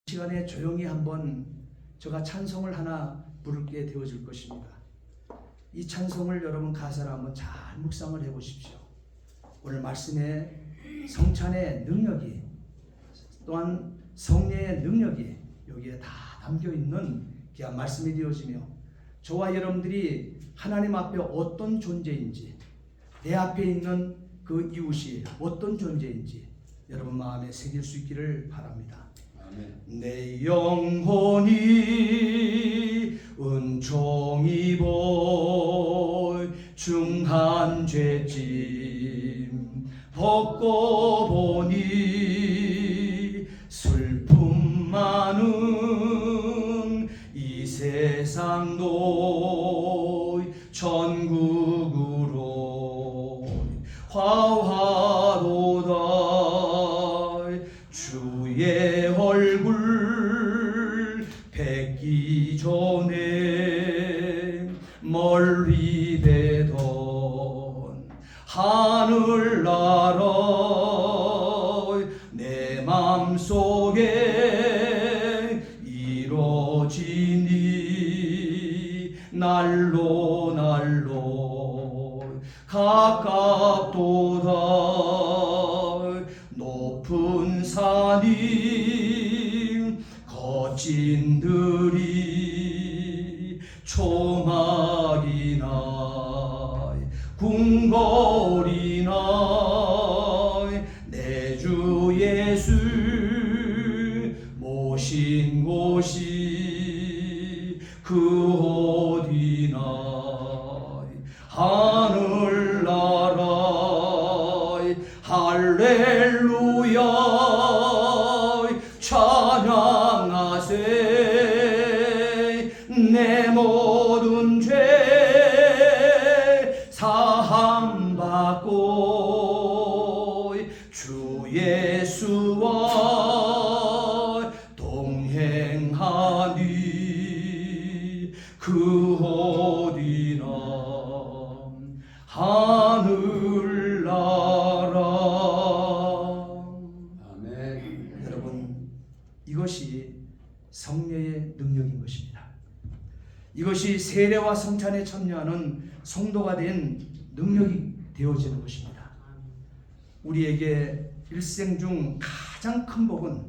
시간에 조용히 한번 제가 찬송을 하나 부르게 되어질 것입니다. 이 찬송을 여러분 가사를 한번 잘 묵상을 해보십시오. 오늘 말씀에 성찬의 능력이 또한 성례의 능력이 여기에 다 담겨있는 귀한 말씀이 되어지며 저와 여러분들이 하나님 앞에 어떤 존재인지 내 앞에 있는 그 이웃이 어떤 존재인지 여러분 마음에 새길 수 있기를 바랍니다. 내 영혼이 은총 입어 중한 죄짐 벗고 보니 슬픔 많은 이 세상도 천국으로 화화도다. 주의 얼굴 뵙기 전에 멀리 되던 하늘나라 내 맘속에 이루어지니 날로 날로 가깝도다. 높은 산이 거친 들이 초막이나 궁궐이나 내 주 예수 모신 곳이 그 어디나 하늘나라 할렐루야 찬양하세. 내 모든 죄 사함받고 주 예수와 동행하니 그 어디나 하늘나라. 아멘. 여러분, 이것이 성례의 능력인 것입니다. 이것이 세례와 성찬에 참여하는 성도가 된 능력이 되어지는 것입니다. 우리에게 일생 중 가장 큰 복은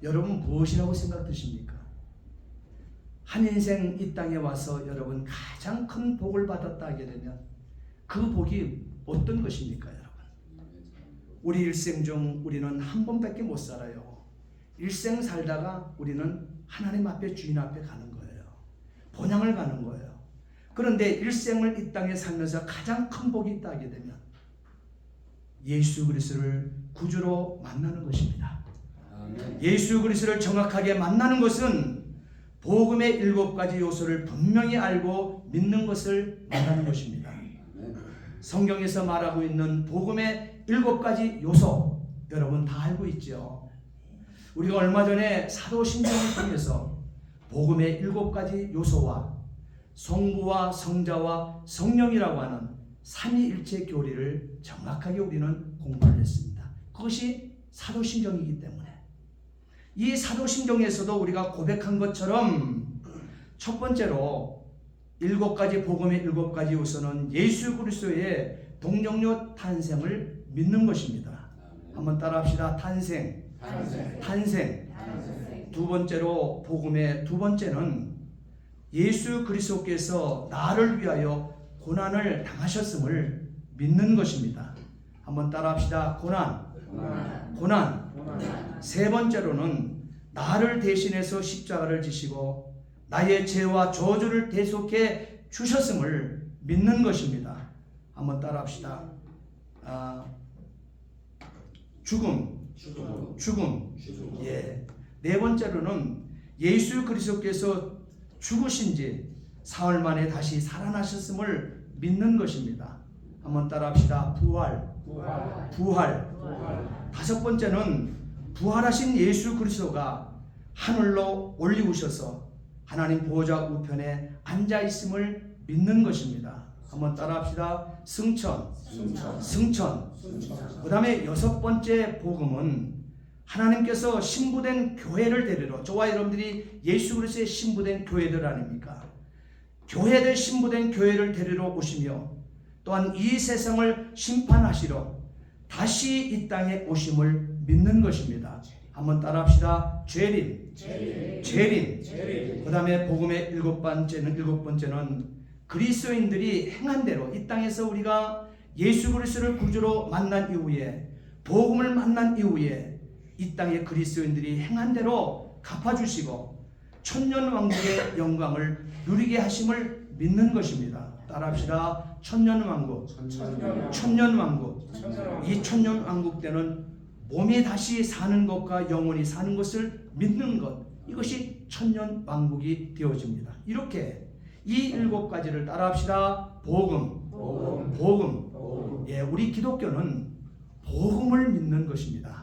여러분 무엇이라고 생각드십니까? 한 인생 이 땅에 와서 여러분 가장 큰 복을 받았다 하게 되면 그 복이 어떤 것입니까, 여러분? 우리 일생 중 우리는 한 번밖에 못 살아요. 일생 살다가 우리는 하나님 앞에 주인 앞에 가는 거예요. 본향을 가는 거예요. 그런데 일생을 이 땅에 살면서 가장 큰 복이 있다 하게 되면 예수 그리스도를 구주로 만나는 것입니다. 아멘. 예수 그리스도를 정확하게 만나는 것은 복음의 7가지 요소를 분명히 알고 믿는 것을 말하는 것입니다. 성경에서 말하고 있는 복음의 7가지 요소 여러분 다 알고 있죠. 우리가 얼마 전에 사도신경을 통해서 복음의 7가지 요소와 성부와 성자와 성령이라고 하는 삼위일체 교리를 정확하게 우리는 공부를 했습니다. 그것이 사도신경이기 때문에 이 사도신경에서도 우리가 고백한 것처럼 첫 번째로 7가지 복음의 7가지 요소는 예수 그리스도의 동정녀 탄생을 믿는 것입니다. 한번 따라합시다. 탄생. 두 번째로 복음의 두 번째는 예수 그리스도께서 나를 위하여 고난을 당하셨음을 믿는 것입니다. 한번 따라합시다. 고난. 세 번째로는 나를 대신해서 십자가를 지시고 나의 죄와 저주를 대속해 주셨음을 믿는 것입니다. 한번 따라합시다. 죽음. 예. 네 번째로는 예수 그리스도께서 죽으신 지 사흘 만에 다시 살아나셨음을 믿는 것입니다. 한번 따라합시다. 부활. 다섯 번째는 부활하신 예수 그리스도가 하늘로 올리우셔서 하나님 보좌 우편에 앉아 있음을 믿는 것입니다. 한번 따라합시다. 승천. 그 다음에 6번째 복음은 하나님께서 신부된 교회를 데리러, 저와 여러분들이 예수 그리스도의 신부된 교회들 아닙니까? 교회들 신부된 교회를 데리러 오시며 또한 이 세상을 심판하시러 다시 이 땅에 오심을 믿는 것입니다. 한번 따라합시다. 재림. 그 다음에 복음의 일곱 번째는 그리스도인들이 행한 대로 이 땅에서 우리가 예수 그리스도를 구주로 만난 이후에, 복음을 만난 이후에 이 땅의 그리스도인들이 행한 대로 갚아주시고 천년왕국의 영광을 누리게 하심을 믿는 것입니다. 따라합시다. 천년왕국. 이 천년왕국 때는 몸이 다시 사는 것과 영원히 사는 것을 믿는 것, 이것이 천년왕국이 되어집니다. 이렇게 이 7가지를 따라합시다. 복음. 예, 우리 기독교는 복음을 믿는 것입니다.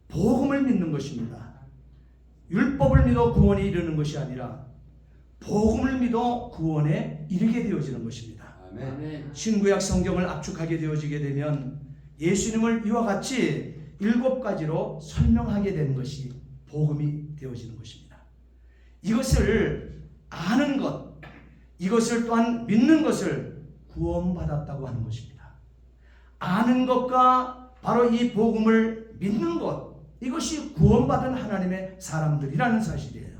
복음을 믿는 것입니다. 율법을 믿어 구원에 이르는 것이 아니라 복음을 믿어 구원에 이르게 되어지는 것입니다. 신구약 성경을 압축하게 되어지게 되면 예수님을 이와 같이 7가지로 설명하게 되는 것이 복음이 되어지는 것입니다. 이것을 아는 것, 이것을 또한 믿는 것을 구원받았다고 하는 것입니다. 아는 것과 바로 이 복음을 믿는 것, 이것이 구원받은 하나님의 사람들이라는 사실이에요.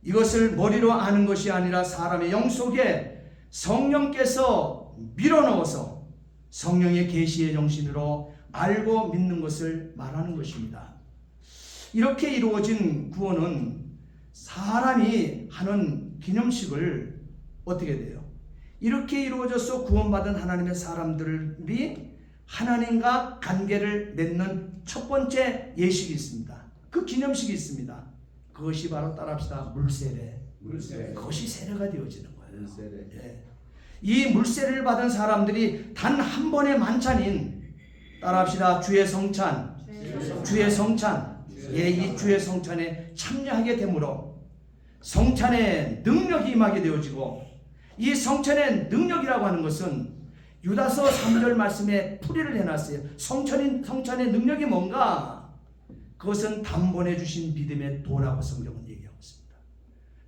이것을 머리로 아는 것이 아니라 사람의 영 속에 성령께서 밀어넣어서 성령의 계시의 정신으로 알고 믿는 것을 말하는 것입니다. 이렇게 이루어진 구원은 사람이 하는 기념식을 어떻게 돼요? 이렇게 이루어져서 구원받은 하나님의 사람들이 하나님과 관계를 맺는 첫 번째 예식이 있습니다. 그 기념식이 있습니다. 그것이 바로 따라합시다. 물세례. 그것이 세례가 되어지는 거예요. 예. 이 물세례를 받은 사람들이 단 한 번의 만찬인, 따라합시다. 주의 성찬. 예, 이 주의 성찬에 참여하게 되므로 성찬의 능력이 임하게 되어지고, 이 성찬의 능력이라고 하는 것은 유다서 3절 말씀에 풀이를 해놨어요. 성찬의 능력이 뭔가? 그것은 단번에 주신 믿음의 도라고 성경은 얘기하고 있습니다.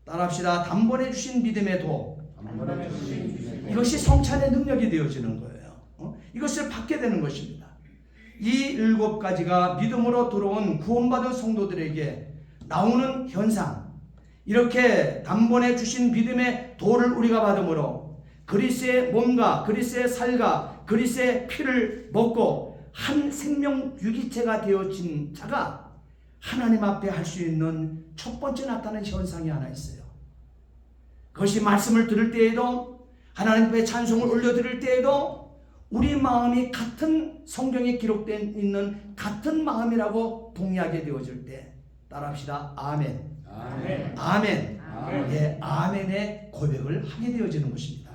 따라합시다. 단번에 주신 믿음의 도. 이것이 성찬의 능력이 되어지는 거예요. 이것을 받게 되는 것입니다. 이 7가지가 믿음으로 들어온 구원받은 성도들에게 나오는 현상, 이렇게 단번에 주신 믿음의 도를 우리가 받음으로 그리스도의 몸과 그리스도의 살과 그리스도의 피를 먹고 한 생명 유기체가 되어진 자가 하나님 앞에 할 수 있는 첫 번째 나타나는 현상이 하나 있어요. 그것이 말씀을 들을 때에도, 하나님 앞에 찬송을 올려드릴 때에도 우리 마음이 같은 성경에 기록된 있는 같은 마음이라고 동의하게 되어질 때, 따라합시다. 아멘. 예, 아멘의 고백을 하게 되어지는 것입니다.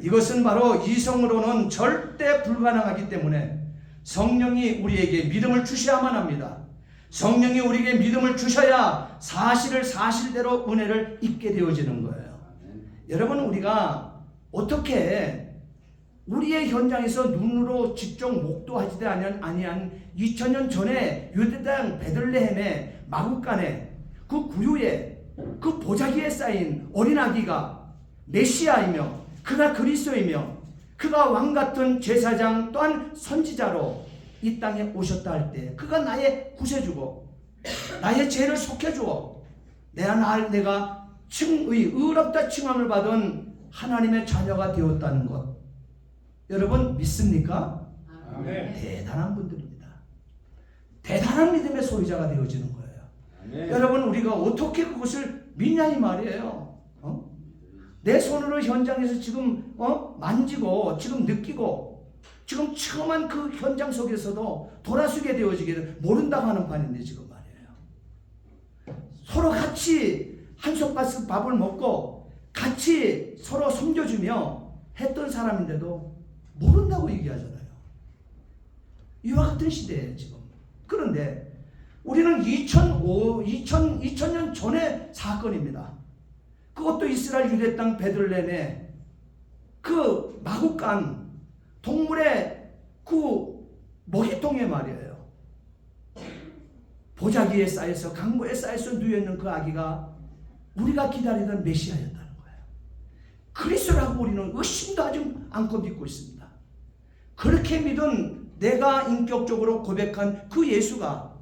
이것은 바로 이성으로는 절대 불가능하기 때문에 성령이 우리에게 믿음을 주셔야만 합니다. 성령이 우리에게 믿음을 주셔야 사실을 사실대로 은혜를 입게 되어지는 거예요. 여러분, 우리가 어떻게 우리의 현장에서 눈으로 직접 목도하지 아니한 2000년 전에 유대 땅 베들레헴의 마구간에 그 구유에 그 보자기에 쌓인 어린아기가 메시아이며 그가 그리스도이며 그가 왕같은 제사장 또한 선지자로 이 땅에 오셨다 할 때, 그가 나의 구세주고 나의 죄를 속해주어 내가 의롭다 칭함을 받은 하나님의 자녀가 되었다는 것, 여러분 믿습니까? 대단한 분들입니다. 대단한 믿음의 소유자가 되어지는 거예요. 여러분, 우리가 어떻게 그것을 믿냐 이 말이에요. 내 손으로 현장에서 지금 만지고 지금 느끼고 지금 처음한 그 현장 속에서도 돌아서게 되어지게 모른다고 하는 판인데 지금 말이에요. 서로 같이 한솥 밥을 먹고 같이 서로 섬겨주며 했던 사람인데도 모른다고 얘기하잖아요. 이와 같은 시대에 지금. 그런데 우리는 2000년 전의 사건입니다. 그것도 이스라엘 유대 땅 베들레헴의 그 마구간 동물의 그 먹이통에 말이에요. 보자기에 쌓여서 강보에 쌓여서 누워있는 그 아기가 우리가 기다리던 메시아였다는 거예요. 그리스도라고 우리는 의심도 하지 않고 믿고 있습니다. 그렇게 믿은 내가 인격적으로 고백한 그 예수가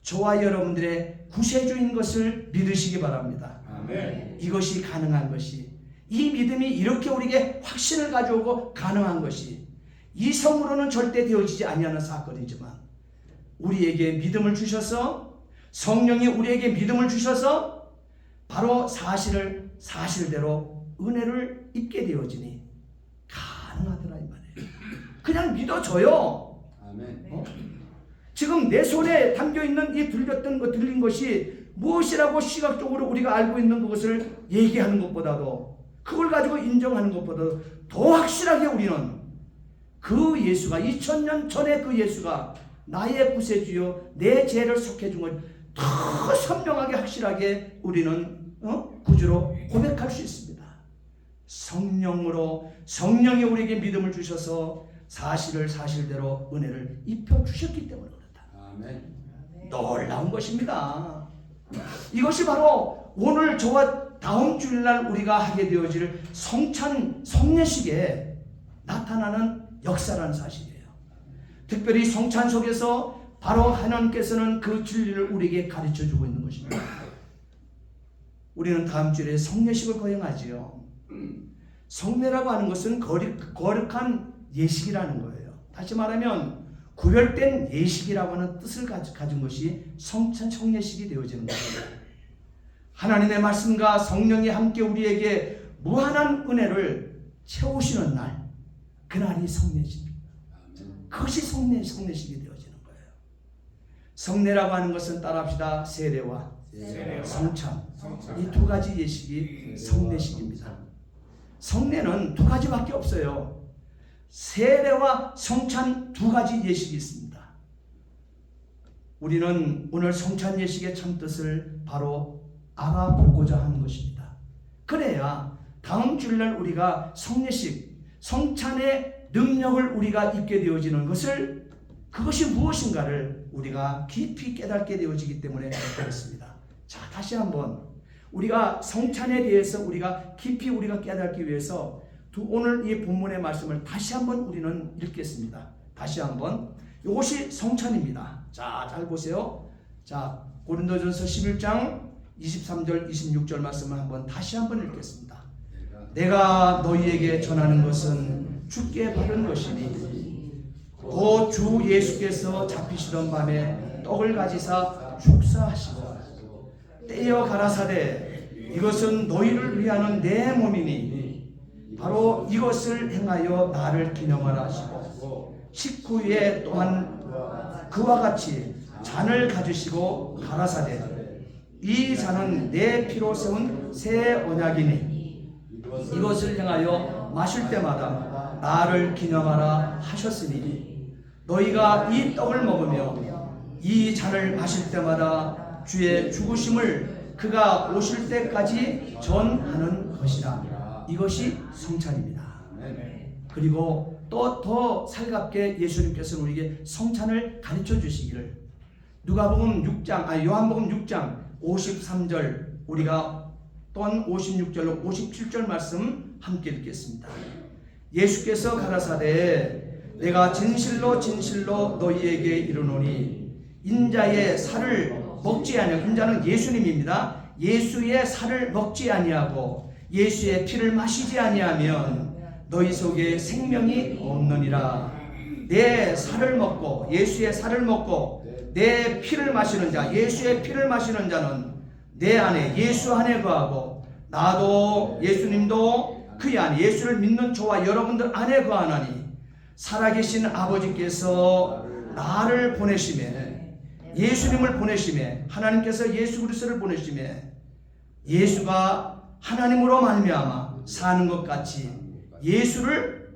저와 여러분들의 구세주인 것을 믿으시기 바랍니다. 아멘. 이것이 가능한 것이, 이 믿음이 이렇게 우리에게 확신을 가져오고 가능한 것이 이성으로는 절대 되어지지 아니하는 사건이지만 우리에게 믿음을 주셔서, 성령이 우리에게 믿음을 주셔서 바로 사실을 사실대로 은혜를 입게 되어지니 가능하더라 이 말이에요. 그냥 믿어줘요. 아멘. 지금 내 손에 담겨있는 이 들린 것이 무엇이라고 시각적으로 우리가 알고 있는 그것을 얘기하는 것보다도, 그걸 가지고 인정하는 것보다도 더 확실하게 우리는 그 예수가, 2000년 전에 그 예수가 나의 구세주요 내 죄를 속해준 걸 더 선명하게 확실하게 우리는 구주로 고백할 수 있습니다. 성령으로, 성령이 우리에게 믿음을 주셔서 사실을 사실대로 은혜를 입혀주셨기 때문에 그렇다. 아멘. 놀라운 것입니다. 이것이 바로 오늘 저와 다음 주일날 우리가 하게 되어질 성찬 성례식에 나타나는 역사라는 사실이에요. 특별히 성찬 속에서 바로 하나님께서는 그 진리를 우리에게 가르쳐주고 있는 것입니다. 우리는 다음 주일에 성례식을 거행하지요. 성례라고 하는 것은 거룩한 예식이라는 거예요. 다시 말하면 구별된 예식이라고 하는 뜻을 가진 것이 성찬 성례식이 되어지는 거예요. 하나님의 말씀과 성령이 함께 우리에게 무한한 은혜를 채우시는 날, 그날이 성례식입니다. 그것이 성례식이 되어지는 거예요. 성례라고 하는 것은 따라합시다. 세례와 성찬, 이 두 가지 예식이 성례식입니다. 성례는 두 가지밖에 없어요. 세례와 성찬 두 가지 예식이 있습니다. 우리는 오늘 성찬 예식의 참뜻을 바로 알아보고자 하는 것입니다. 그래야 다음 주일날 우리가 성례식, 성찬의 능력을 우리가 입게 되어지는 것을, 그것이 무엇인가를 우리가 깊이 깨닫게 되어지기 때문에 그렇습니다. 자, 다시 한번 우리가 성찬에 대해서 우리가 깊이 우리가 깨닫기 위해서 오늘 이 본문의 말씀을 다시 한번 우리는 읽겠습니다. 다시 한번. 이것이 성찬입니다. 자, 잘 보세요. 자, 고린도전서 11장 23절 26절 말씀을 한번 다시 한번 읽겠습니다. 내가 너희에게 전하는 것은 주께 받은 것이니 곧 주 예수께서 잡히시던 밤에 떡을 가지사 축사하시고 떼어 가라사대 이것은 너희를 위하는 내 몸이니 바로 이것을 행하여 나를 기념하라 하시고 식후에 또한 그와 같이 잔을 가지시고 가라사대 이 잔은 내 피로 세운 새 언약이니 이것을 행하여 마실 때마다 나를 기념하라 하셨으니 너희가 이 떡을 먹으며 이 잔을 마실 때마다 주의 죽으심을 그가 오실 때까지 전하는 것이라. 이것이 성찬입니다. 그리고 또 더 살갑게 예수님께서는 우리에게 성찬을 가르쳐 주시기를 요한복음 6장 53절 우리가 또한 56절로 57절 말씀 함께 읽겠습니다. 예수께서 가라사대 내가 진실로 진실로 너희에게 이르노니 인자의 살을 먹지 아니하고, 인자는 예수님입니다. 예수의 살을 먹지 아니하고 예수의 피를 마시지 아니하면 너희 속에 생명이 없느니라. 내 살을 먹고 예수의 살을 먹고 내 피를 마시는 자, 예수의 피를 마시는 자는 내 안에 예수 안에 거하고 나도 예수님도 그의 안에, 예수를 믿는 저와 여러분들 안에 거하나니 살아계신 아버지께서 나를 보내심에, 예수님을 보내심에, 하나님께서 예수 그리스도를 보내심에 예수가 하나님으로 말미암아 사는 것 같이 예수를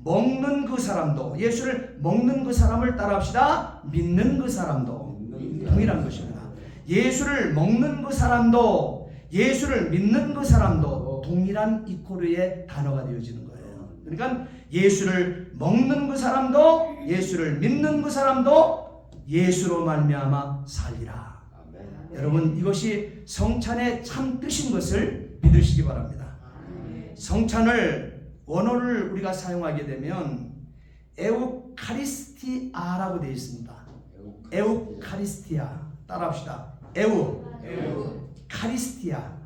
먹는 그 사람도, 예수를 먹는 그 사람을 따라합시다. 믿는 그 사람도 동일한 것입니다. 예수를 먹는 그 사람도 예수를 믿는 그 사람도 동일한 이코르의 단어가 되어지는 거예요. 그러니까 예수를 먹는 그 사람도 예수를 믿는 그 사람도 예수로 말미암아 살리라. 아멘. 여러분, 이것이 성찬의 참 뜻인 것을 믿으시기 바랍니다. 성찬을 원어를 우리가 사용하게 되면 에우카리스티아라고 되어 있습니다. 에우카리스티아. 따라합시다. 카리스티아.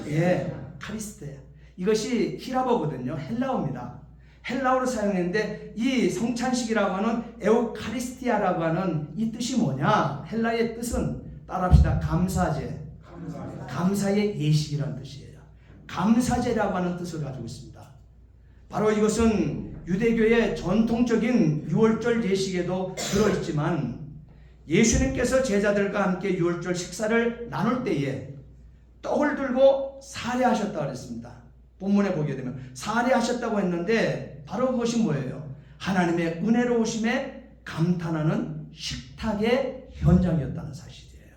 예, 카리스티아. 이것이 히라버거든요. 헬라어입니다. 헬라어로 사용했는데 이 성찬식이라고 하는 에우카리스티아라고 하는 이 뜻이 뭐냐? 헬라의 뜻은 따라합시다. 감사제. 감사의 예식이라는 뜻이에요. 감사제라고 하는 뜻을 가지고 있습니다. 바로 이것은 유대교의 전통적인 유월절 예식에도 들어있지만 예수님께서 제자들과 함께 유월절 식사를 나눌 때에 떡을 들고 사례하셨다고 그랬습니다. 본문에 보게 되면 사례하셨다고 했는데 바로 그것이 뭐예요? 하나님의 은혜로우심에 감탄하는 식탁의 현장이었다는 사실이에요.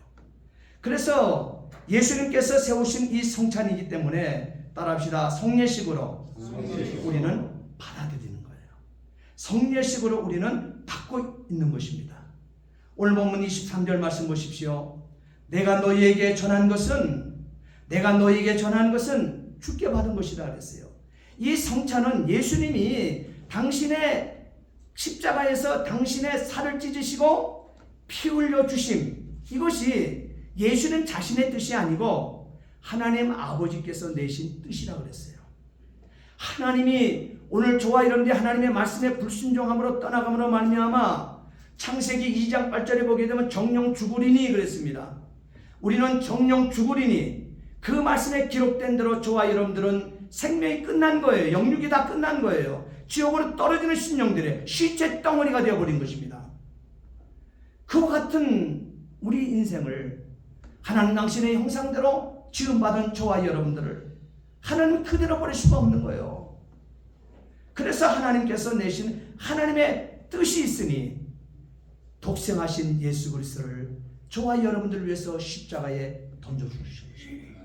그래서 예수님께서 세우신 이 성찬이기 때문에 따라합시다. 성례식으로 우리는 받아들이는 거예요. 성례식으로 우리는 받고 있는 것입니다. 오늘 본문 23절 말씀 보십시오. 내가 너희에게 전한 것은 주께 받은 것이다 그랬어요. 이 성찬은 예수님이 당신의 십자가에서 당신의 살을 찢으시고 피 흘려 주심, 이것이 예수님 자신의 뜻이 아니고 하나님 아버지께서 내신 뜻이라 그랬어요. 하나님이 오늘 저와 여러분들이 하나님의 말씀에 불순종함으로 떠나감으로 말미암아 창세기 2장 8절에 보게 되면 정령 죽으리니 그랬습니다. 우리는 정령 죽으리니 그 말씀에 기록된 대로 저와 여러분들은 생명이 끝난 거예요. 영육이 다 끝난 거예요. 지옥으로 떨어지는 심령들의 시체 덩어리가 되어버린 것입니다. 그와 같은 우리 인생을 하나님 당신의 형상대로 지음받은 저와 여러분들을 하나님 그대로 버릴 수가 없는 거예요. 그래서 하나님께서 내신 하나님의 뜻이 있으니 독생하신 예수 그리스도를 저와 여러분들을 위해서 십자가에 던져주신 것입니다.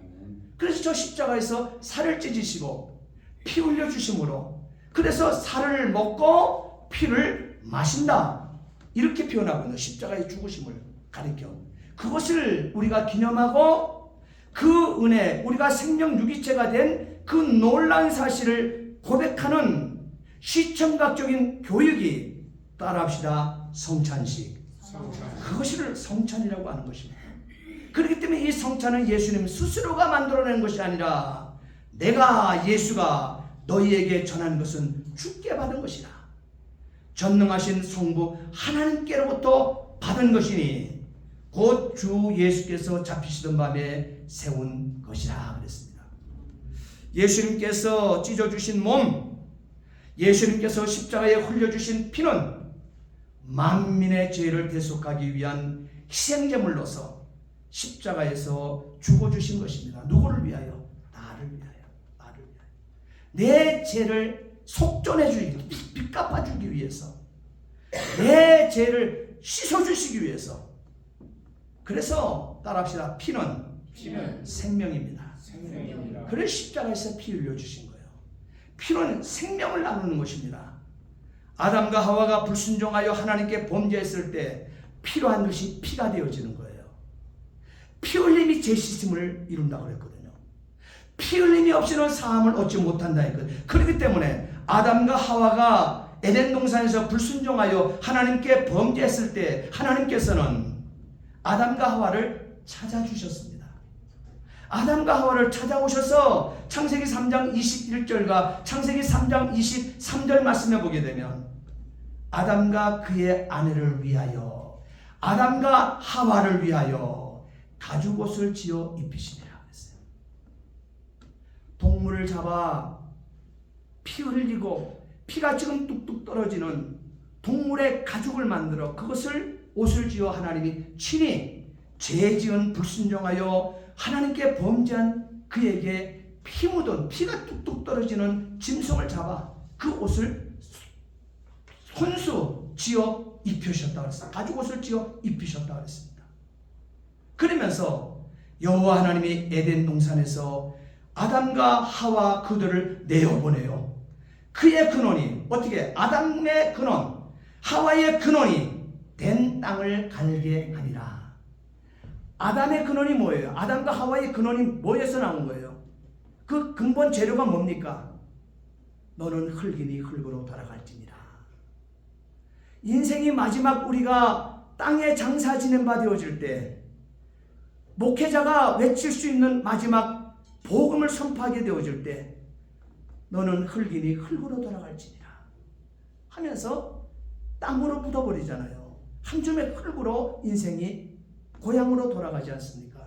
그래서 저 십자가에서 살을 찢으시고 피 흘려주심으로, 그래서 살을 먹고 피를 마신다 이렇게 표현하고 있는 십자가의 죽으심을 가리켜 그것을 우리가 기념하고 그 은혜, 우리가 생명 유기체가 된 그 놀라운 사실을 고백하는 시청각적인 교육이 따라합시다. 성찬식. 그것을 성찬이라고 하는 것입니다. 그렇기 때문에 이 성찬은 예수님 스스로가 만들어낸 것이 아니라 예수가 너희에게 전한 것은 주께 받은 것이다. 전능하신 성부 하나님께로부터 받은 것이니 곧 주 예수께서 잡히시던 밤에 세운 것이라 그랬습니다. 예수님께서 찢어주신 몸, 예수님께서 십자가에 흘려주신 피는 만민의 죄를 대속하기 위한 희생제물로서 십자가에서 죽어주신 것입니다. 누구를 위하여? 나를 위하여. 내 죄를 속전해주기, 빚 갚아주기 위해서, 내 죄를 씻어주시기 위해서. 그래서 따라합시다. 피는 생명입니다. 그래서 십자가에서 피 흘려주신 거예요. 피는 생명을 나누는 것입니다. 아담과 하와가 불순종하여 하나님께 범죄했을 때 필요한 것이 피가 되어지는 거예요. 피 흘림이 죄 씻음을 이룬다고 그랬거든요. 피 흘림이 없이는 사함을 얻지 못한다 했거든요. 그렇기 때문에 아담과 하와가 에덴 동산에서 불순종하여 하나님께 범죄했을 때 하나님께서는 아담과 하와를 찾아주셨습니다. 아담과 하와를 찾아오셔서 창세기 3장 21절과 창세기 3장 23절 말씀해 보게 되면 아담과 그의 아내를 위하여, 아담과 하와를 위하여 가죽옷을 지어 입히시니라 그랬어요. 동물을 잡아 피 흘리고 피가 지금 뚝뚝 떨어지는 동물의 가죽을 만들어 그것을 옷을 지어 하나님이 친히 죄 지은 불순종하여 하나님께 범죄한 그에게 피 묻은, 피가 뚝뚝 떨어지는 짐승을 잡아 그 옷을 손수 지어 입히셨다고 했습니다. 가죽옷을 지어 입히셨다고 했습니다. 그러면서 여호와 하나님이 에덴 동산에서 아담과 하와 그들을 내어보내요. 그의 근원이 어떻게? 아담의 근원, 하와의 근원이 된 땅을 갈게 하니라. 아담의 근원이 뭐예요? 아담과 하와의 근원이 뭐에서 나온 거예요? 그 근본 재료가 뭡니까? 너는 흙이니 흙으로 돌아갈지니라. 인생이 마지막 우리가 땅에 장사 지낸 바 되어질 때 목회자가 외칠 수 있는 마지막 복음을 선포하게 되어질 때 너는 흙이니 흙으로 돌아갈지니라 하면서 땅으로 묻어버리잖아요. 한 줌의 흙으로 인생이 고향으로 돌아가지 않습니까?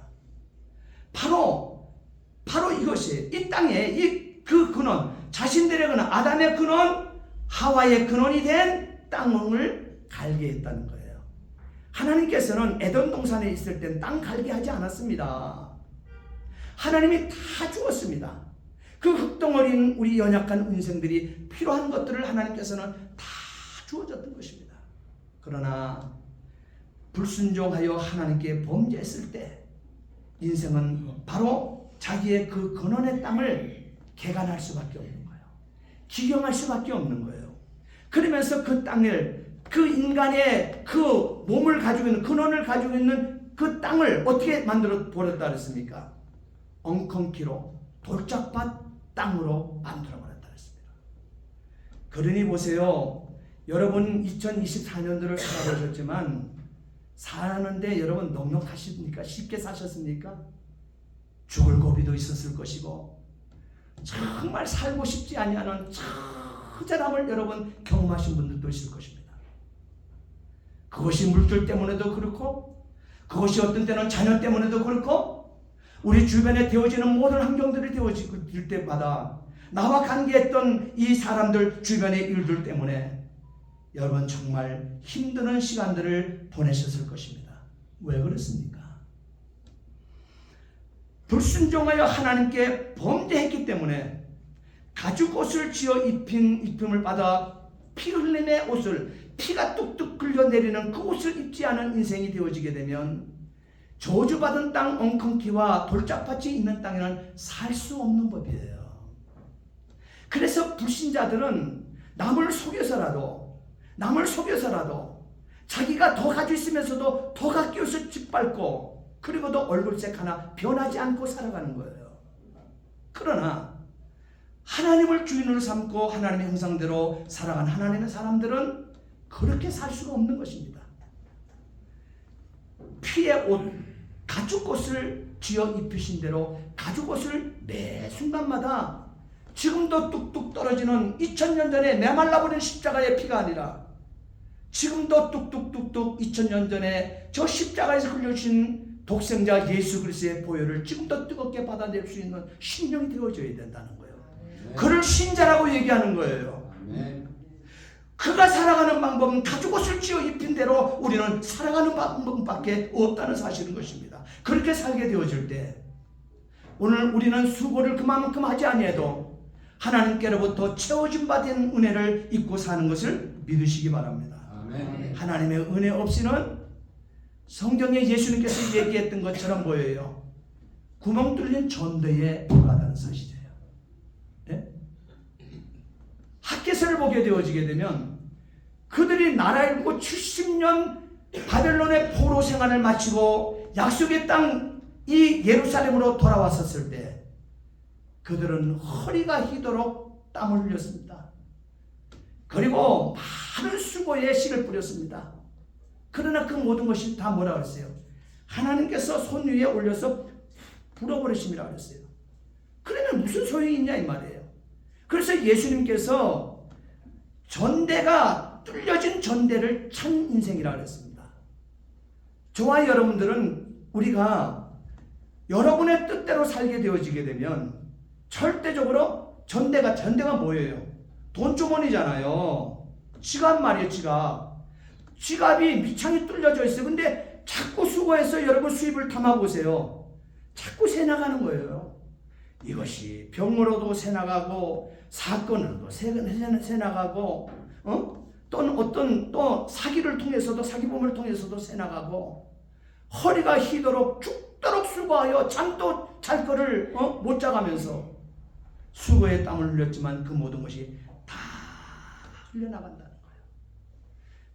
바로 이것이 이 땅에 그 근원, 자신들의 근원, 아담의 근원, 하와의 근원이 된 땅을 갈게 했다는 거예요. 하나님께서는 에덴 동산에 있을 땐 땅 갈게 하지 않았습니다. 하나님이 다 주었습니다. 그 흙덩어리인 우리 연약한 인생들이 필요한 것들을 하나님께서는 다 주어졌던 것입니다. 그러나 불순종하여 하나님께 범죄했을 때 인생은 바로 자기의 그 근원의 땅을 개간할 수밖에 없는 거예요. 기경할 수밖에 없는 거예요. 그러면서 그 땅을, 그 인간의 그 몸을 가지고 있는, 근원을 가지고 있는 그 땅을 어떻게 만들어 버렸다 그랬습니까? 엉겅퀴로 돌짝밭 땅으로 만들어 버렸다 그랬습니다. 그러니 보세요. 여러분 2024년도를 살아보셨지만 사는데 여러분 넉넉하십니까? 쉽게 사셨습니까? 죽을 고비도 있었을 것이고 정말 살고 싶지 아니하는 처절함을 여러분 경험하신 분들도 있을 것입니다. 그것이 물질 때문에도 그렇고 그것이 어떤 때는 자녀 때문에도 그렇고 우리 주변에 되어지는 모든 환경들이 되어질 때마다 나와 관계했던 이 사람들 주변의 일들 때문에 여러분 정말 힘드는 시간들을 보내셨을 것입니다. 왜 그렇습니까? 불순종하여 하나님께 범죄했기 때문에 가죽옷을 지어 입힘을 받아 피 흘림의 옷을, 피가 뚝뚝 흘려내리는 그 옷을 입지 않은 인생이 되어지게 되면 저주받은 땅 엉겅퀴와 돌짝밭이 있는 땅에는 살 수 없는 법이에요. 그래서 불신자들은 남을 속여서라도 자기가 더 가지고 있으면서도 더 가까이서 짓밟고 그리고도 얼굴색 하나 변하지 않고 살아가는 거예요. 그러나 하나님을 주인으로 삼고 하나님의 형상대로 살아간 하나님의 사람들은 그렇게 살 수가 없는 것입니다. 피의 옷, 가죽옷을 쥐어 입히신 대로 가죽옷을 매 순간마다 지금도 뚝뚝 떨어지는 2000년 전에 메말라버린 십자가의 피가 아니라 지금도 뚝뚝뚝뚝 2000년 전에 저 십자가에서 흘려주신 독생자 예수 그리스도의 보혈을 지금도 뜨겁게 받아낼 수 있는 신령이 되어져야 된다는 거예요. 그를 신자라고 얘기하는 거예요. 그가 살아가는 방법은 가죽옷을 쥐어 입힌 대로 우리는 살아가는 방법밖에 없다는 사실인 것입니다. 그렇게 살게 되어질 때 오늘 우리는 수고를 그만큼 하지 아니해도 하나님께로부터 채워진 바 된 은혜를 입고 사는 것을 믿으시기 바랍니다. 아멘. 하나님의 은혜 없이는 성경에 예수님께서 얘기했던 것처럼 뭐예요? 구멍 뚫린 전대에 불과하다는 사실이에요. 네? 학개서를 보게 되어지게 되면 그들이 나라 일고 70년 바벨론의 포로 생활을 마치고 약속의 땅 이 예루살렘으로 돌아왔었을 때 그들은 허리가 휘도록 땀을 흘렸습니다. 그리고 많은 수고에 씨를 뿌렸습니다. 그러나 그 모든 것이 다 뭐라 그랬어요? 하나님께서 손 위에 올려서 불어버리심이라 그랬어요. 그러면 무슨 소용이 있냐 이 말이에요. 그래서 예수님께서 전대가 뚫려진 전대를 찬 인생이라 그랬습니다. 저와 여러분들은 우리가 여러분의 뜻대로 살게 되어지게 되면 절대적으로 전대가 뭐예요? 돈주머니잖아요. 지갑 말이에요. 지갑이 밑창이 뚫려져 있어요. 근데 자꾸 수고해서 여러분 수입을 담아보세요. 자꾸 새 나가는 거예요. 이것이 병으로도 새 나가고 사건으로도 새 나가고 또는 어떤 또 사기를 통해서도 사기범을 통해서도 새 나가고 허리가 휘도록 죽도록 수고하여 잠도 잘 거를 못 자가면서 수고에 땀을 흘렸지만 그 모든 것이 다 흘려나간다는 거예요.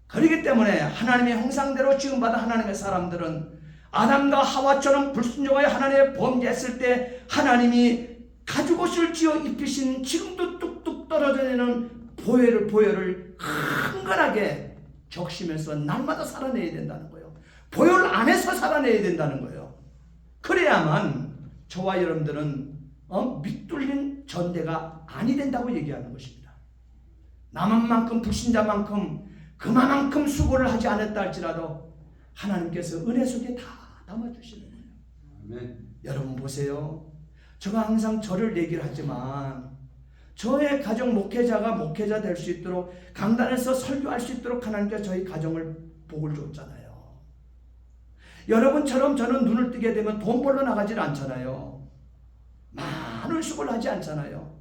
그렇기 때문에 하나님의 형상대로 지음받은 하나님의 사람들은 아담과 하와처럼 불순종하여 하나님의 범죄했을 때 하나님이 가죽옷을 지어 입히신 지금도 뚝뚝 떨어져 내는 보혈을 흥건하게 적시면서 날마다 살아내야 된다는 거예요. 보혈 안에서 살아내야 된다는 거예요. 그래야만 저와 여러분들은 밑뚫린 전대가 아니 된다고 얘기하는 것입니다. 남한만큼 불신자만큼 그만큼 수고를 하지 않았다 할지라도 하나님께서 은혜 속에 다 담아주시는 거예요. 아멘. 여러분 보세요. 제가 항상 저를 얘기를 하지만 저의 가정 목회자가 목회자 될 수 있도록 강단에서 설교할 수 있도록 하나님께서 저희 가정을 복을 줬잖아요. 여러분처럼 저는 눈을 뜨게 되면 돈 벌러 나가질 않잖아요. 많은 수고를 하지 않잖아요.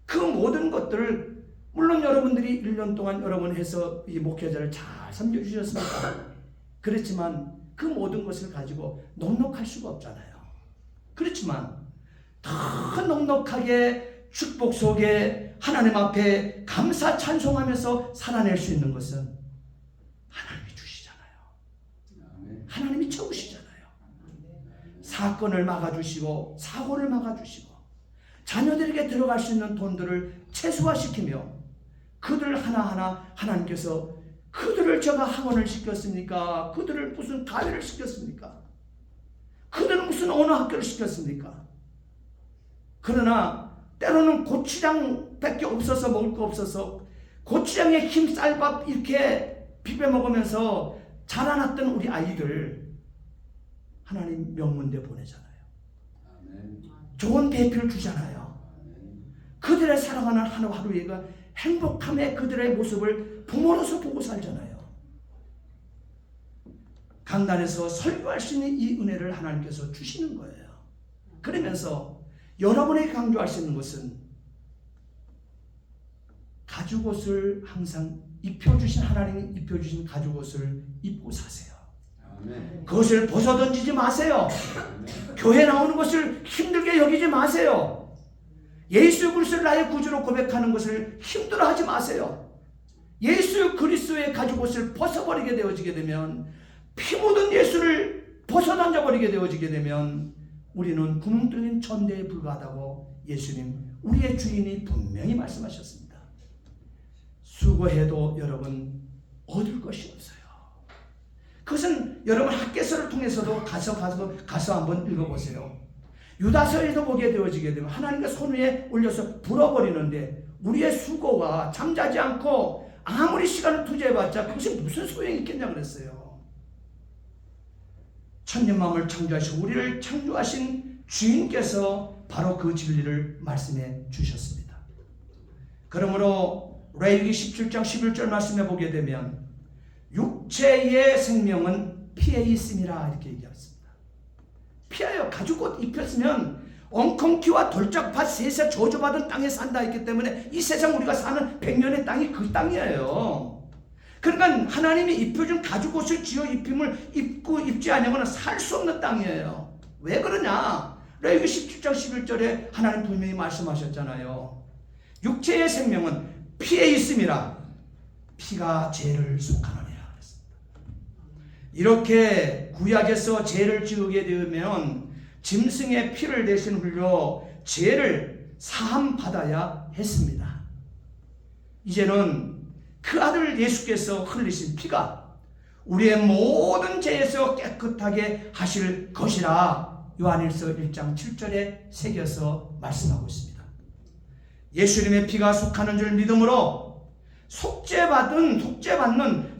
그 모든 것들을 물론 여러분들이 1년 동안 여러분 해서 이 목회자를 잘 섬겨주셨습니다. 그렇지만 그 모든 것을 가지고 넉넉할 수가 없잖아요. 그렇지만 더 넉넉하게 축복 속에 하나님 앞에 감사 찬송하면서 살아낼 수 있는 것은 하나님이 주시잖아요. 하나님이 채우시잖아요. 사건을 막아주시고 사고를 막아주시고 자녀들에게 들어갈 수 있는 돈들을 최소화시키며 그들 하나하나 하나님께서 그들을 제가 학원을 시켰습니까? 그들을 무슨 가위를 시켰습니까? 그들은 무슨 어느 학교를 시켰습니까? 그러나 때로는 고추장밖에 없어서 먹을 거 없어서 고추장에 흰쌀밥 이렇게 비벼 먹으면서 자라났던 우리 아이들 하나님 명문대 보내잖아요. 좋은 배필을 주잖아요. 그들의 살아가는 하루하루가 행복함의 그들의 모습을 부모로서 보고 살잖아요. 강단에서 설교할 수 있는 이 은혜를 하나님께서 주시는 거예요. 그러면서 여러분에게 강조할 수 있는 것은 가죽옷을 항상 입혀주신 하나님이 입혀주신 가죽옷을 입고 사세요. 아멘. 그것을 벗어던지지 마세요. 아멘. 교회 나오는 것을 힘들게 여기지 마세요. 예수 그리스도를 나의 구주로 고백하는 것을 힘들어하지 마세요. 예수 그리스도의 가죽옷을 벗어버리게 되어지게 되면 피 묻은 예수를 벗어던져버리게 되어지게 되면 우리는 구멍 뚫린 전대에 불과하다고 예수님 우리의 주인이 분명히 말씀하셨습니다. 수고해도 여러분 얻을 것이 없어요. 그것은 여러분 학개서를 통해서도 가서 한번 읽어보세요. 유다서에도 보게 되어지게 되면 하나님과 손 위에 올려서 불어버리는데 우리의 수고가 잠자지 않고 아무리 시간을 투자해봤자 그것이 무슨 소용이 있겠냐 그랬어요. 천년만을 창조하시고 우리를 창조하신 주인께서 바로 그 진리를 말씀해 주셨습니다. 그러므로 레위기 17장 11절 말씀해 보게 되면 육체의 생명은 피에 있음이라 이렇게 얘기했습니다. 피하여 가죽옷 입혔으면 엉겅퀴와 돌짝밭 셋에 저주받은 땅에 산다 했기 때문에 이 세상 우리가 사는 100년의 땅이 그 땅이에요. 그러니까 하나님이 입혀준 가죽옷을 지어 입힘을 입고 입지 않으면 살 수 없는 땅이에요. 왜 그러냐? 레위기 17장 11절에 하나님 분명히 말씀하셨잖아요. 육체의 생명은 피에 있음이라 피가 죄를 속하느니라. 이렇게 구약에서 죄를 지우게 되면 짐승의 피를 대신 흘려 죄를 사함받아야 했습니다. 이제는 그 아들 예수께서 흘리신 피가 우리의 모든 죄에서 깨끗하게 하실 것이라 요한일서 1장 7절에 새겨서 말씀하고 있습니다. 예수님의 피가 속하는 줄 믿음으로 속죄받는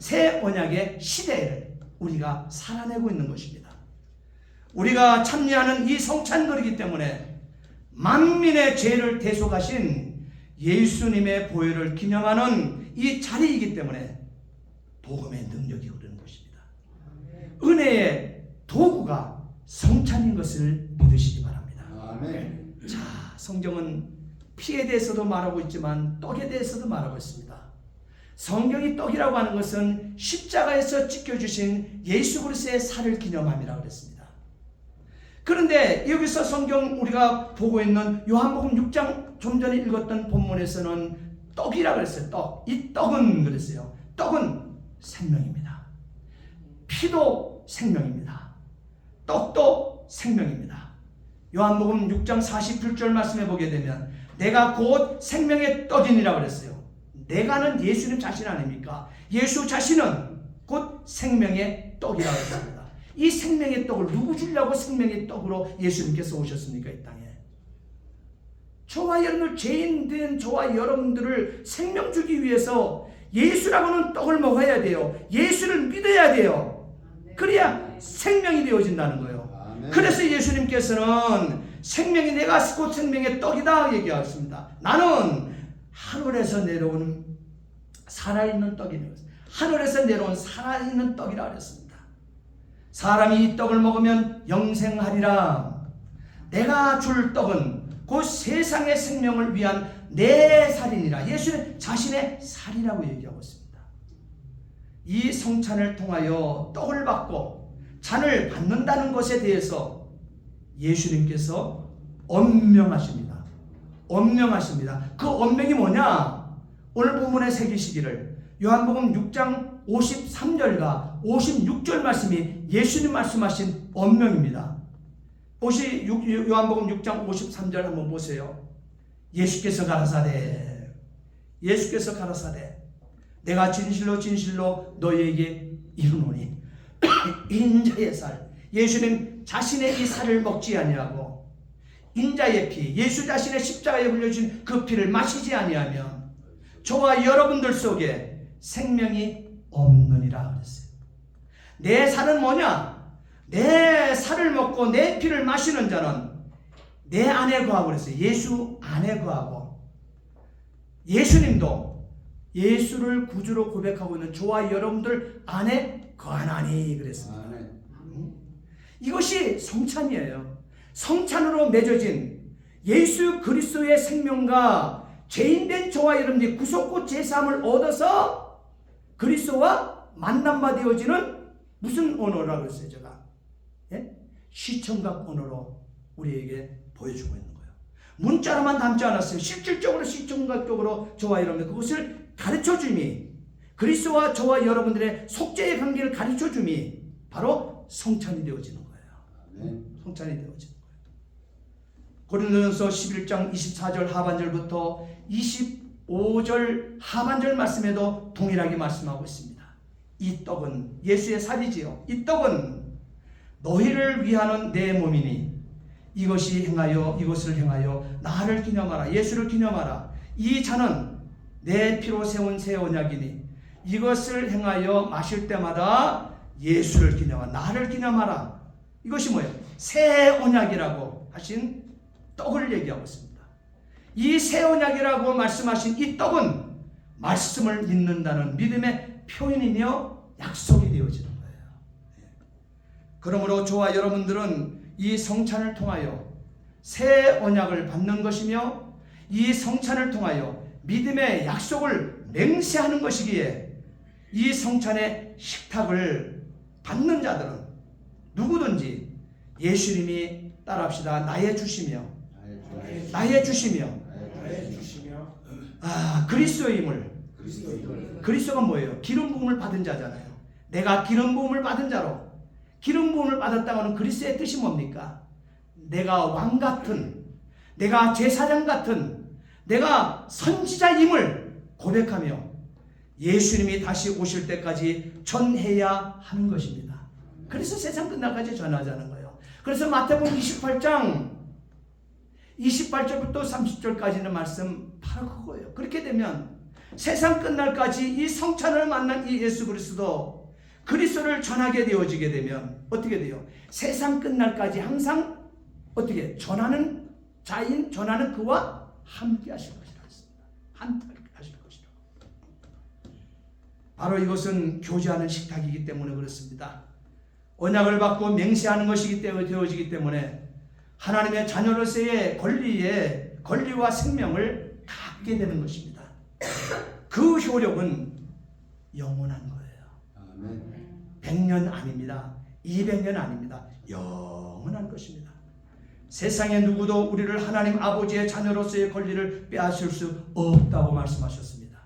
새 언약의 시대를 우리가 살아내고 있는 것입니다. 우리가 참여하는 이 성찬거리이기 때문에 만민의 죄를 대속하신 예수님의 보혈을 기념하는 이 자리이기 때문에 복음의 능력이 흐르는 것입니다. 은혜의 도구가 성찬인 것을 믿으시기 바랍니다. 아멘. 자, 성경은 피에 대해서도 말하고 있지만 떡에 대해서도 말하고 있습니다. 성경이 떡이라고 하는 것은 십자가에서 찢겨주신 예수 그리스도의 살을 기념함이라고 그랬습니다. 그런데 여기서 성경 우리가 보고 있는 요한복음 6장 좀 전에 읽었던 본문에서는 떡이라고 그랬어요. 떡. 이 떡은 그랬어요. 떡은 생명입니다. 피도 생명입니다. 떡도 생명입니다. 요한복음 6장 47절 말씀해 보게 되면 내가 곧 생명의 떡이니라 그랬어요. 내가는 예수님 자신 아닙니까? 예수 자신은 곧 생명의 떡이라고 했습니다. 이 생명의 떡을 누구 주려고 생명의 떡으로 예수님께서 오셨습니까? 이 땅에. 저와 여러분들, 죄인된 저와 여러분들을 생명 주기 위해서 예수라고는 떡을 먹어야 돼요. 예수를 믿어야 돼요. 그래야 생명이 되어진다는 거예요. 그래서 예수님께서는 생명이 내가 곧 생명의 떡이다 얘기하셨습니다. 나는 하늘에서 내려오는 살아있는 떡이라고 했습니다. 하늘에서 내려온 살아있는 떡이라고 했습니다. 사람이 이 떡을 먹으면 영생하리라. 내가 줄 떡은 곧 세상의 생명을 위한 내 살이니라. 예수는 자신의 살이라고 얘기하고 있습니다. 이 성찬을 통하여 떡을 받고 잔을 받는다는 것에 대해서 예수님께서 언명하십니다. 언명하십니다. 그 언명이 뭐냐? 오늘 본문에 새기시기를 요한복음 6장 53절과 56절 말씀이 예수님 말씀하신 언명입니다. 요한복음 6장 53절 한번 보세요. 예수께서 가라사대 내가 진실로 진실로 너희에게 이르노니 인자의 살, 예수님 자신의 이 살을 먹지 아니하고 인자의 피, 예수 자신의 십자가에 흘려진 그 피를 마시지 아니하면 저와 여러분들 속에 생명이 없느니라 그랬어요. 내 살은 뭐냐? 내 살을 먹고 내 피를 마시는 자는 내 안에 거하고 그랬어요. 예수 안에 거하고. 예수님도 예수를 구주로 고백하고 있는 저와 여러분들 안에 거하나니 그랬습니다. 이것이 성찬이에요. 성찬으로 맺어진 예수 그리스도의 생명과 죄인된 저와 여러분들이 구속고 제사함을 얻어서 그리스도와 만남바 되어지는 무슨 언어라고 했어요? 제가 시청각 언어로 우리에게 보여주고 있는 거예요. 문자로만 담지 않았어요. 실질적으로 시청각적으로 저와 여러분들 그것을 가르쳐줌이, 그리스도와 저와 여러분들의 속죄의 관계를 가르쳐줌이 바로 성찬이 되어지는 거예요. 성찬이 되어지는 거예요. 고린도전서 11장 24절 하반절부터 25절 하반절 말씀에도 동일하게 말씀하고 있습니다. 이 떡은 예수의 살이지요. 이 떡은 너희를 위하는 내 몸이니 이것을 행하여 나를 기념하라. 예수를 기념하라. 이 잔은 내 피로 세운 새 언약이니 이것을 행하여 마실 때마다 예수를 기념하라. 나를 기념하라. 이것이 뭐예요? 새 언약이라고 하신 떡을 얘기하고 있습니다. 이 새 언약이라고 말씀하신 이 떡은 말씀을 믿는다는 믿음의 표현이며 약속이 되어지는 거예요. 그러므로 저와 여러분들은 이 성찬을 통하여 새 언약을 받는 것이며 이 성찬을 통하여 믿음의 약속을 맹세하는 것이기에 이 성찬의 식탁을 받는 자들은 누구든지 예수님이 따라합시다. 나의 주시며 그리스도임을. 그리스도가 뭐예요? 기름 부음을 받은 자잖아요. 내가 기름 부음을 받은 자로. 기름 부음을 받았다고 하는 그리스도의 뜻이 뭡니까? 내가 왕 같은, 내가 제사장 같은, 내가 선지자임을 고백하며 예수님이 다시 오실 때까지 전해야 하는 것입니다. 그래서 세상 끝날까지 전하자는 거예요. 그래서 마태복음 28장 28절부터 30절까지는 말씀 바로 그거예요. 그렇게 되면 세상 끝날까지 이 성찬을 만난 이 예수 그리스도를 전하게 되어지게 되면 어떻게 돼요? 세상 끝날까지 항상 어떻게 전하는 자인, 전하는 그와 함께 하실 것이라 했습니다. 함께 하실 것이라. 바로 이것은 교제하는 식탁이기 때문에 그렇습니다. 언약을 받고 맹세하는 것이기 때문에 되어지기 때문에 하나님의 자녀로서의 권리와 생명을 갖게 되는 것입니다. 그 효력은 영원한 거예요. 100년 아닙니다. 200년 아닙니다. 영원한 것입니다. 세상에 누구도 우리를 하나님 아버지의 자녀로서의 권리를 빼앗을 수 없다고 말씀하셨습니다.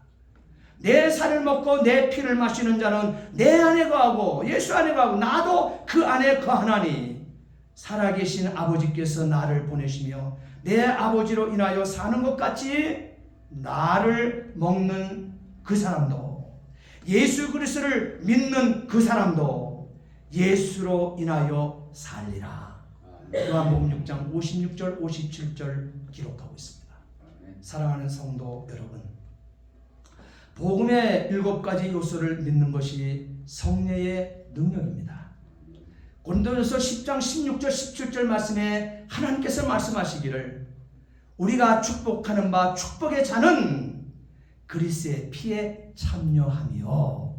내 살을 먹고 내 피를 마시는 자는 내 안에 거하고 예수 안에 거하고 나도 그 안에 거하나니 살아계신 아버지께서 나를 보내시며 내 아버지로 인하여 사는 것 같이 나를 먹는 그 사람도 예수 그리스도를 믿는 그 사람도 예수로 인하여 살리라. 요한복음 6장 56절 57절 기록하고 있습니다. 사랑하는 성도 여러분, 복음의 7가지 요소를 믿는 것이 성령의 능력입니다. 고린도전서 10장 16절 17절 말씀에 하나님께서 말씀하시기를 우리가 축복하는 바 축복의 자는 그리스도의 피에 참여하며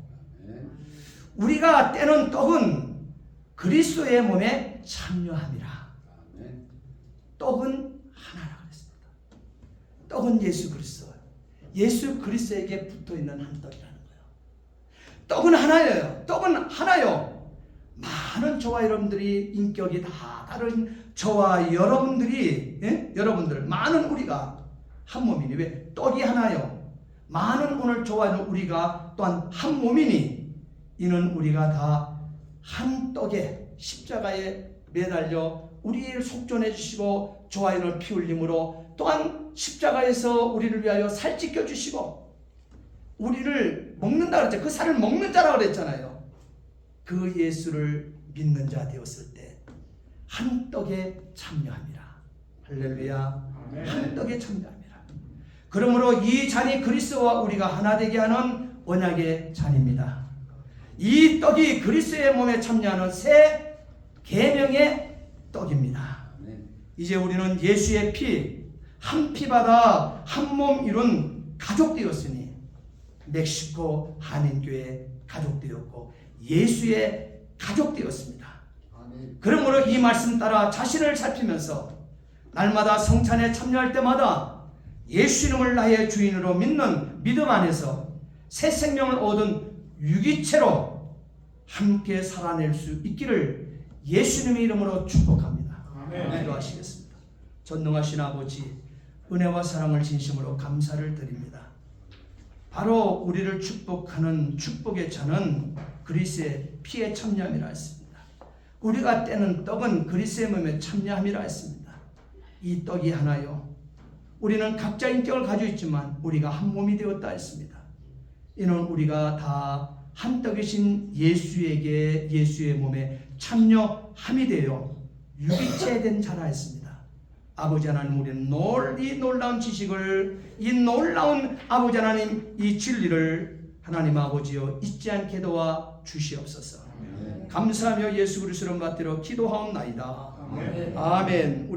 우리가 떼는 떡은 그리스도의 몸에 참여함이라. 떡은 하나라 그랬습니다. 떡은 예수 그리스도, 예수 그리스도에게 붙어있는 한 떡이라는 거예요. 떡은 하나예요. 떡은 하나요. 많은 저와 여러분들이 인격이 다 다른 저와 여러분들이 여러분들 많은 우리가 한 몸이니 왜 떡이 하나요. 많은 오늘 저와 우리가 또한 한 몸이니 이는 우리가 다 한 떡에 십자가에 매달려 우리를 속전해 주시고 저와 여러분을 피 흘림으로 또한 십자가에서 우리를 위하여 살 찢겨 주시고 우리를 먹는다 그랬죠. 그 살을 먹는 자라고 그랬잖아요. 그 예수를 믿는 자 되었을 때 한 떡에 참여합니다. 할렐루야. 한 떡에 참여합니다. 그러므로 이 잔이 그리스도와 우리가 하나 되게 하는 언약의 잔입니다. 이 떡이 그리스도의 몸에 참여하는 새 계명의 떡입니다. 이제 우리는 예수의 피, 한 피받아 한 몸 이룬 가족 되었으니 멕시코 한인교회 가족 되었고 예수의 가족 되었습니다. 그러므로 이 말씀 따라 자신을 살피면서 날마다 성찬에 참여할 때마다 예수 이름을 나의 주인으로 믿는 믿음 안에서 새 생명을 얻은 유기체로 함께 살아낼 수 있기를 예수님의 이름으로 축복합니다. 기도하시겠습니다. 전능하신 아버지, 은혜와 사랑을 진심으로 감사를 드립니다. 바로 우리를 축복하는 축복의 잔은 그리스도의 피에 참여함이라 했습니다. 우리가 떼는 떡은 그리스도의 몸에 참여함이라 했습니다. 이 떡이 하나요. 우리는 각자 인격을 가지고 있지만 우리가 한 몸이 되었다 했습니다. 이는 우리가 다 한 떡이신 예수에게 예수의 몸에 참여함이 되어 유기체 된 자라 했습니다. 아버지 하나님, 우리는 이 놀라운 지식을, 이 놀라운 아버지 하나님 이 진리를 하나님 아버지여 잊지 않게 도와 주시옵소서. 감사하며 예수 그리스도를 받들어 기도하옵나이다. 아멘.